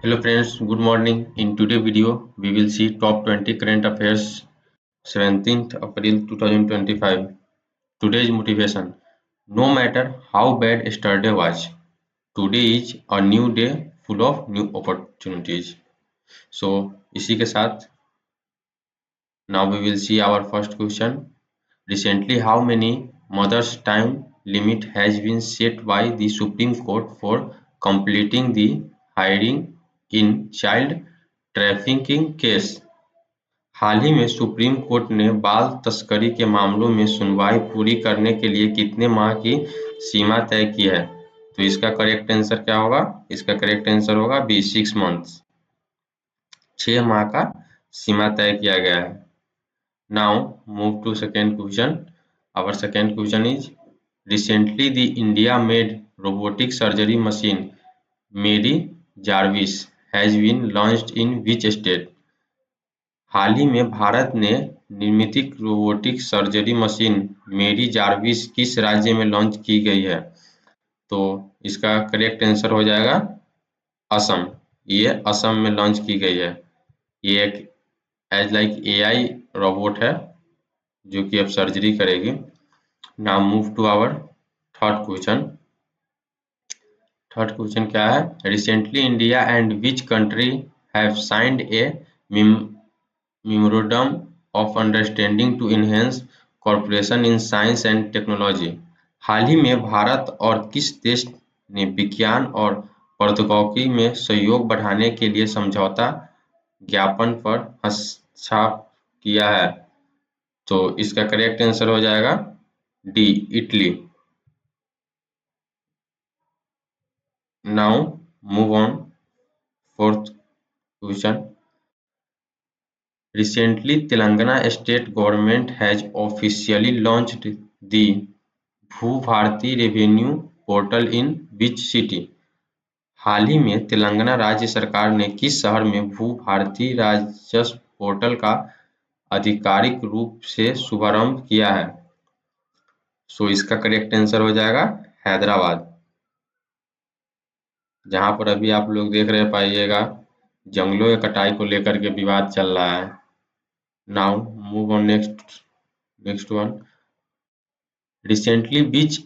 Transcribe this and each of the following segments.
Hello friends, good morning. In today's video, we will see top 20 current affairs 17th April 2025. Today's motivation. No matter how bad yesterday was, today is a new day full of new opportunities. So, इसी के साथ now we will see our first question. Recently, how many mothers' time limit has been set by the Supreme Court for completing the hiring in child trafficking case? हाल ही में supreme court ने बाल तस्करी के मामलों में सुनवाई पूरी करने के लिए कितने माह की सीमा तय की है? तो इसका करेक्ट आंसर क्या होगा? इसका करेक्ट आंसर होगा बी 6 मंथ्स। 6 माह का सीमा तय किया गया है। Now move to second question. Our second question is recently the India made robotic surgery machine Mary Jarvis has been launched in which state? हाल ही में भारत ने निर्मित रोबोटिक सर्जरी मशीन मेरी जार्विस किस राज्य में लॉन्च की गई है? तो इसका करेक्ट आंसर हो जाएगा असम। ये असम में लॉन्च की गई है। ये एक एज लाइक एआई रोबोट है जो कि अब सर्जरी करेगी। Now move to our third question. Third question क्या है? Recently India and which country have signed a memorandum of understanding to enhance corporation in science and technology? हाल ही में भारत और किस देश ने विज्ञान और प्रौद्योगिकी में सहयोग बढ़ाने के लिए समझौता ज्ञापन पर हस्ताक्षर किया है? तो इसका करेक्ट आंसर हो जाएगा D Italy. Now move on fourth question. Recently, Telangana state government has officially launched the Bhu Bharati revenue portal in which city? हाल ही में तेलंगाना राज्य सरकार ने किस शहर में भू-भारती राजस्व पोर्टल का आधिकारिक रूप से शुभारंभ किया है? सो इसका करेक्ट आंसर हो जाएगा हैदराबाद, जहां पर अभी आप लोग देख रहे पाइएगा जंगलों की कटाई को लेकर के विवाद चल रहा है। Now move on next one. Recently, which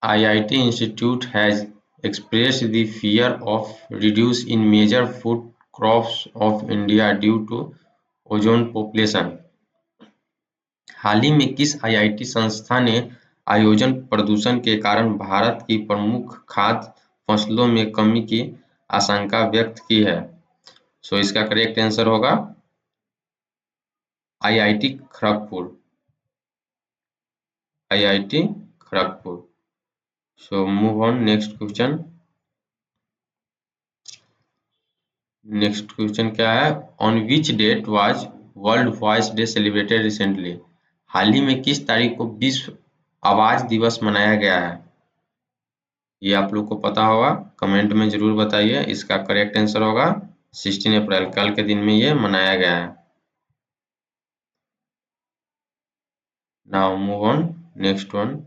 IIT institute has expressed the fear of reduce in major food crops of India due to ozone population? हाल ही में किस आईआईटी संस्था ने ओजोन प्रदूषण के कारण भारत की प्रमुख खाद्य फसलों में कमी की आशंका व्यक्त की है? सो इसका करेक्ट आंसर होगा IIT Kharagpur. IIT Kharagpur. So move on next question. Next question क्या है? On which date was World Voice Day celebrated recently? हाल ही में किस तारीख को विश्व आवाज दिवस मनाया गया है? ये आप लोग को पता होगा, कमेंट में जरूर बताइए। इसका करेक्ट आंसर होगा 16 अप्रैल, कल के दिन में ये मनाया गया है। Now move on next one.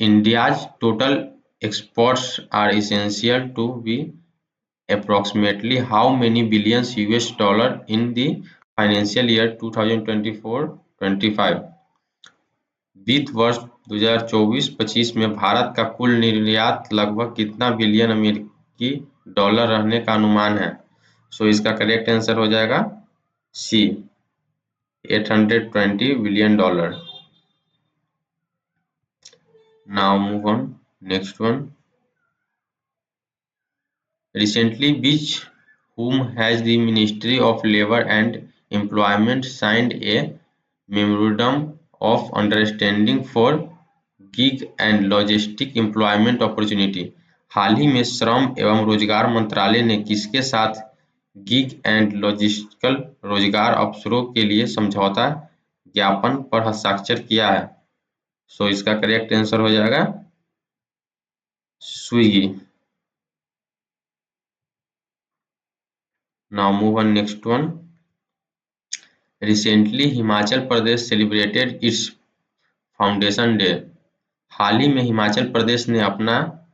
India's total exports are essential to be approximately how many billions US dollar in the financial year 2024-25? वित्त वर्ष 2024-25 में भारत का कुल निर्यात लगभग कितना बिलियन अमेरिकी डॉलर रहने का अनुमान है? सो इसका करेक्ट आंसर हो जाएगा सी 820 billion dollar. Now move on next one. Recently, which whom has the Ministry of Labour and Employment signed a memorandum of understanding for gig and logistic employment opportunity? हाल ही में श्रम एवं रोजगार मंत्रालय ने किसके साथ गिग एंड लॉजिस्टिकल रोजगार अवसरों के लिए समझौता ज्ञापन पर हस्ताक्षर किया है? सो इसका करेक्ट आंसर हो जाएगा Swiggy. Now move on next one. Recently, Himachal Pradesh celebrated its foundation day. हाल ही में हिमाचल प्रदेश ने अपना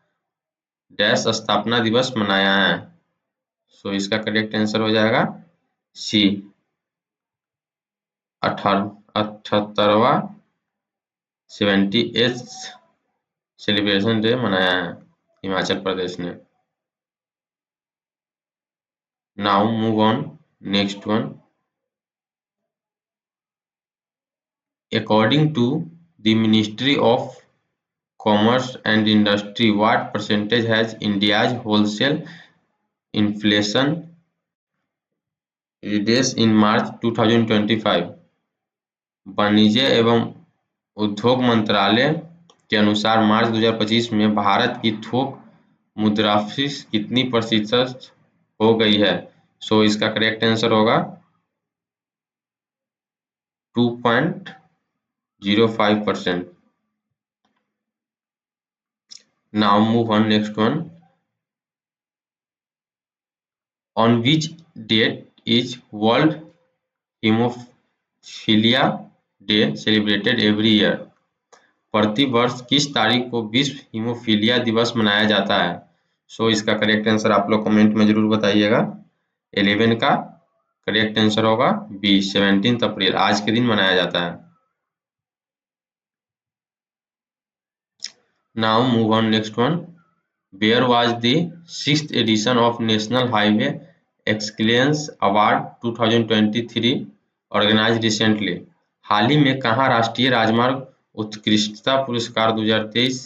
डैश स्थापना दिवस मनाया है। सो इसका करेक्ट आंसर हो जाएगा सी, 78वां 78th सेलिब्रेशन डे मनाया है हिमाचल प्रदेश ने। Now move on next one. According to the Ministry of Commerce and Industry, what percentage has India's wholesale inflation reached in March 2025? वाणिज्य एवं उद्योग मंत्रालय के अनुसार मार्च 2025 में भारत की थोक मुद्रास्फीति कितनी प्रतिशत हो गई है? सो इसका करेक्ट आंसर होगा 2.05%। Now move on next one. On which date is World Hemophilia Day celebrated every year? प्रति वर्ष किस तारीख को विश्व हीमोफीलिया दिवस मनाया जाता है? सो इसका करेक्ट आंसर आप लोग कमेंट में जरूर बताइएगा। 11 का करेक्ट आंसर होगा बी, 17 अप्रैल, आज के दिन मनाया जाता है। Now move on next one. Where was the 6th edition of National Highway Excellence Award 2023 organized recently? हाल ही में कहाँ राष्ट्रीय राजमार्ग उत्कृष्टता पुरस्कार 2023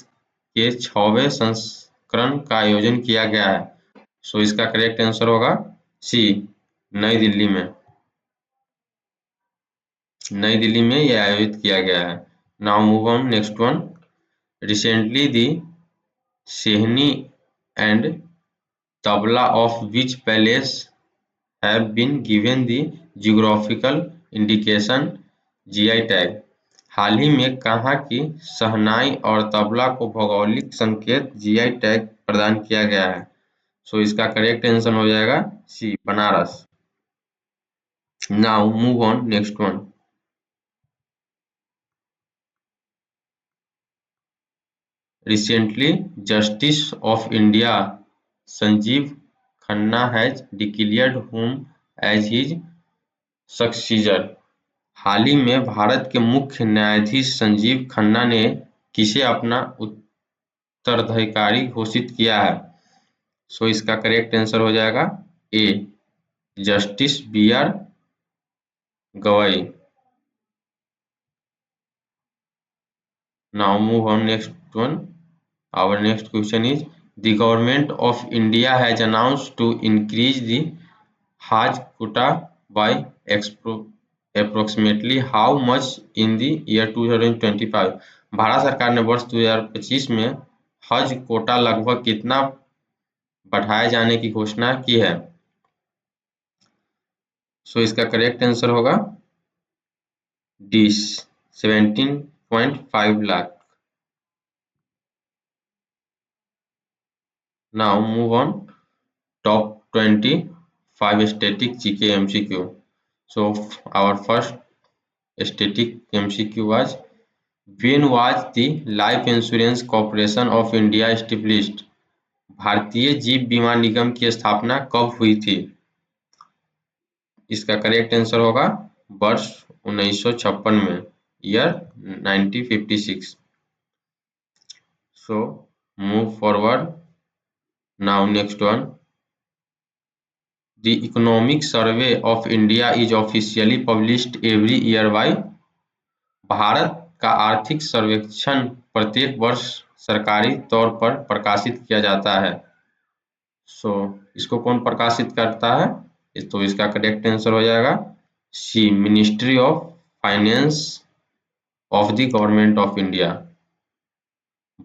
के 6वें संस्करण का आयोजन किया गया है? सो इसका करेक्ट आंसर होगा सी, नई दिल्ली में। नई दिल्ली में यह आयोजित किया गया है। Now move on next one. Recently the shehnai and tabla of which palace have been given the geographical indication GI tag? हाल ही में कहाँ की शहनाई और तबला को भौगोलिक संकेत GI टैग प्रदान किया गया है? सो इसका करेक्ट आंसर हो जाएगा C, Banaras. Now move on next one. Recently, Justice of India Sanjeev Khanna has declared whom as his successor. हाल ही में भारत के मुख्य न्यायाधीश संजीव खन्ना ने किसे अपना उत्तराधिकारी घोषित किया है? सो इसका करेक्ट आंसर हो जाएगा A, justice BR Gavai. Now move on next one. Our next question is, the government of India has announced to increase the Hajj quota by approximately how much in the year 2025? Bharat सरकार ने वर्ष 2025 में हज कोटा लगभग कितना बढ़ाए जाने की घोषणा की है? सो इसका करेक्ट आंसर होगा D, 17.5 lakh. Now move on. Top 25 static GK MCQ. So our first static MCQ was, when was the Life Insurance Corporation of India established? भारतीय जीव बीमा निगम की स्थापना कब हुई थी? इसका करेक्ट आंसर होगा वर्ष 1956 में, year 1956। So move forward. Now next one. The Economic Survey of India is officially published every year by? Bharat का आर्थिक सर्वेक्षण प्रत्येक वर्ष सरकारी तौर पर प्रकाशित किया जाता है। सो इसको कौन प्रकाशित करता है? तो इसका करेक्ट आंसर हो जाएगा C, ministry of finance of the government of India,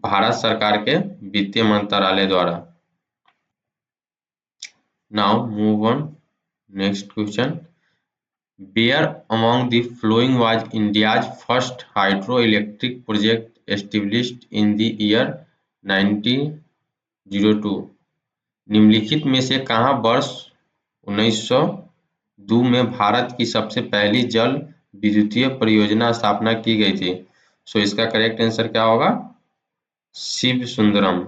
Bharat सरकार के वित्तीय मंत्रालय द्वारा। Now move on next question. Where among the following was India's first hydroelectric project established in the year 1902? निम्नलिखित में से कहाँ वर्ष 1902 में भारत की सबसे पहली जल विद्युतीय परियोजना स्थापना की गई थी? सो इसका करेक्ट आंसर क्या होगा? Shiv Sundaram.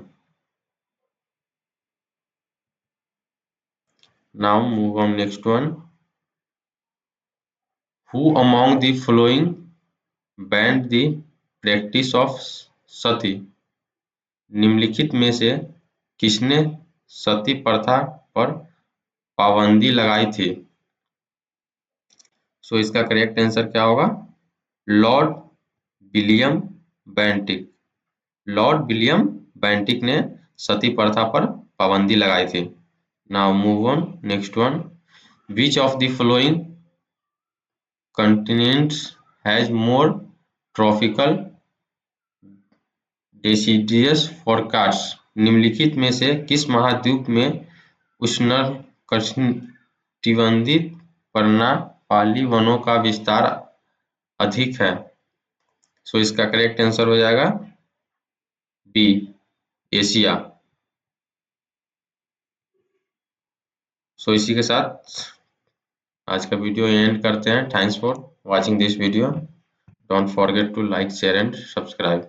Now move on next one. Who among the following banned the practice of सती? निम्नलिखित में से किसने सती प्रथा पर पाबंदी लगाई थी? सो इसका करेक्ट आंसर क्या होगा? Lord William Bentinck. Lord William Bentinck ने सती प्रथा पर पाबंदी लगाई थी। Now move on next one. Which of the following continents has more tropical deciduous forests? निम्नलिखित में से किस महाद्वीप में उष्णकटिबंधीय पर्णपाती वनों का विस्तार अधिक है? सो इसका करेक्ट आंसर हो जाएगा बी, एशिया। सो इसी के साथ आज का वीडियो एंड करते हैं। Thanks for watching this video. Don't forget to like, share and subscribe.